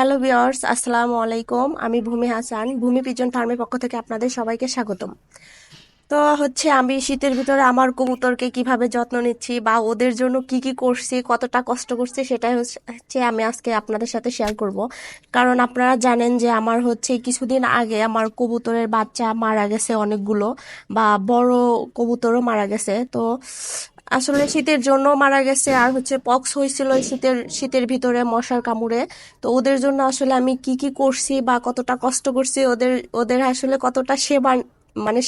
Hello viewers, আসসালামু আলাইকুম। আমি ভূমি হাসান, ভূমি পিজন ফার্মের পক্ষ থেকে আপনাদের সবাইকে স্বাগতম। তো আমি শীতের ভিতরে আমার কবুতরকে কিভাবে যত্ন নিচ্ছি বা ওদের জন্য কি কি করছি, কতটা কষ্ট করছি, সেটাই হচ্ছে আমি আজকে আপনাদের সাথে শেয়ার করব। কারণ আপনারা জানেন যে আমার কিছুদিন আগে আমার কবুতরের বাচ্চা মারা গেছে অনেকগুলো, বা বড় কবুতরও মারা গেছে। তো আসলে শীতের জন্য মারা গেছে, আর পক্স হয়েছিল এই শীতের ভিতরে মশার কামড়ে। তো ওদের জন্য আসলে আমি কি কি করছি বা কতটা কষ্ট করছি, ওদের ওদের আসলে কতটা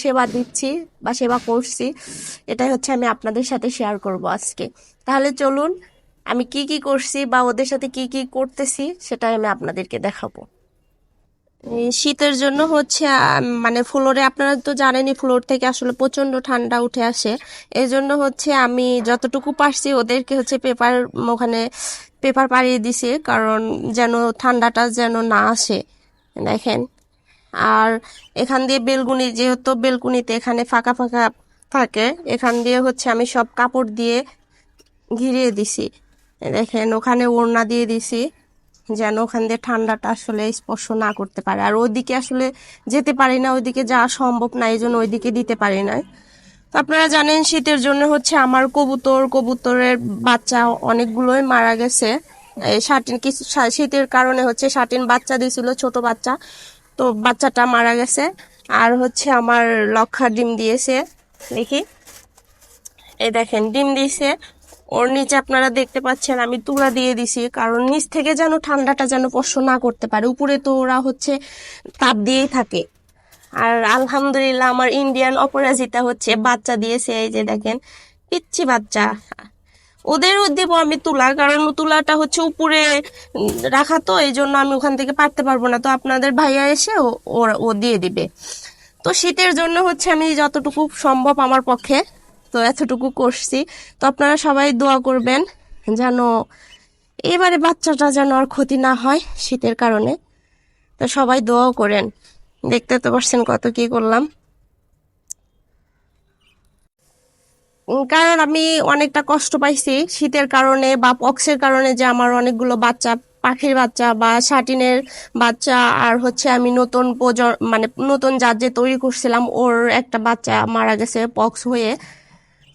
সেবা দিচ্ছি বা সেবা করছি, এটাই আমি আপনাদের সাথে শেয়ার করব আজকে। তাহলে চলুন, আমি কি কি করছি বা ওদের সাথে কি কি করতেছি সেটাই আমি আপনাদেরকে দেখাবো। এই শীতের জন্য মানে ফ্লোরে, আপনারা তো জানেনই, ফ্লোর থেকে আসলে প্রচন্ড ঠান্ডা উঠে আসে। এই জন্য আমি যতটুকু পারছি ওদেরকে ওখানে পেপার পাড়িয়ে দিছি, কারণ যেন ঠান্ডাটা যেন না আসে। দেখেন, আর এখান দিয়ে বেলকুনি, যেহেতু বেলকুনিতে এখানে ফাঁকা ফাঁকা থাকে, এখান দিয়ে আমি সব কাপড় দিয়ে ঘিরিয়ে দিছি। দেখেন, ওখানে ওড়না দিয়ে দিছি যেন ওখান দিয়ে ঠান্ডাটা আসলে স্পর্শ না করতে পারে। আর ওইদিকে আসলে যেতে পারি না, ওইদিকে যাওয়া সম্ভব না, এই জন্য ওইদিকে দিতে পারি না। তো আপনারা জানেন শীতের জন্য আমার কবুতরের বাচ্চা অনেকগুলোই মারা গেছে। এই শীতের কারণে শাটিন বাচ্চা দিয়েছিল, ছোট বাচ্চা। তো বাচ্চাটা মারা গেছে। আর আমার লক্ষা ডিম দিয়েছে, দেখি, এই দেখেন ডিম দিয়েছে। ওর নিচে আপনারা দেখতে পাচ্ছেন আমি তুলা দিয়ে দিছি, কারণ নিচ থেকে যেন ঠান্ডাটা যেন স্পর্শ না করতে পারে। উপরে তো ওরা তাপ দিয়েই থাকে। আর আলহামদুলিল্লাহ আমার ইন্ডিয়ান অপরাজিতা বাচ্চা দিয়েছে, এই যে দেখেন, পিচ্ছি বাচ্চা। ওদেরও দিব আমি তুলা, কারণ তুলাটা উপরে রাখা, তো এই জন্য আমি ওখান থেকে পারতে পারবো না। তো আপনাদের ভাইয়া এসে ও দিয়ে দিবে। তো শীতের জন্য আমি যতটুকু সম্ভব আমার পক্ষে, তো এতটুকু করছি। তো আপনারা সবাই দোয়া করবেন যেন এবারে বাচ্চাটা যেন আর ক্ষতি না হয় শীতের কারণে। তো সবাই দোয়াও করেন। দেখতে তো পারছেন কত কি করলাম। কারণ আমি অনেকটা কষ্ট পাইছি শীতের কারণে বা পক্সের কারণে, যে আমার অনেকগুলো বাচ্চা, পাখির বাচ্চা বা শাটিনের বাচ্চা, আর আমি নতুন মানে নতুন জাত যে তৈরি করছিলাম, ওর একটা বাচ্চা মারা গেছে পক্স হয়ে।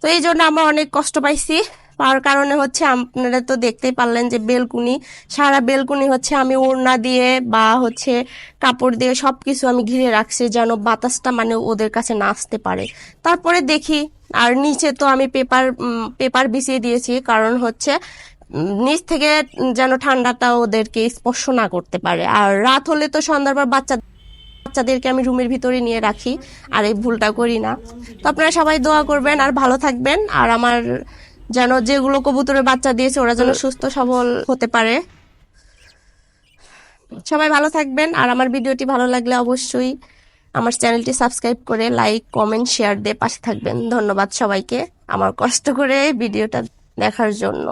তো এই জন্য আমরা অনেক কষ্ট পাইছি। পাওয়ার কারণে আপনারা তো দেখতেই পারলেন যে বেলকুনি, সারা বেলকুনি আমি ওড়না দিয়ে বা কাপড় দিয়ে সবকিছু আমি ঘিরে রাখছি, যেন বাতাসটা মানে ওদের কাছে না আসতে পারে। তারপরে দেখি, আর নিচে তো আমি পেপার বিছিয়ে দিয়েছি, কারণ নিচ থেকে যেন ঠান্ডাটা ওদেরকে স্পর্শ না করতে পারে। আর রাত হলে তো সন্ধ্যার পর বাচ্চাদেরকে আমি রুমের ভিতরে নিয়ে রাখি, আর এই ভুলটা করি না। তো আপনারা সবাই দোয়া করবেন আর ভালো থাকবেন, আর আমার যেন যেগুলো কবুতরের বাচ্চা দিয়েছে ওরা যেন সুস্থ সবল হতে পারে। সবাই ভালো থাকবেন, আর আমার ভিডিওটি ভালো লাগলে অবশ্যই আমার চ্যানেলটি সাবস্ক্রাইব করে লাইক, কমেন্ট, শেয়ার দিয়ে পাশে থাকবেন। ধন্যবাদ সবাইকে আমার কষ্ট করে ভিডিওটা দেখার জন্য।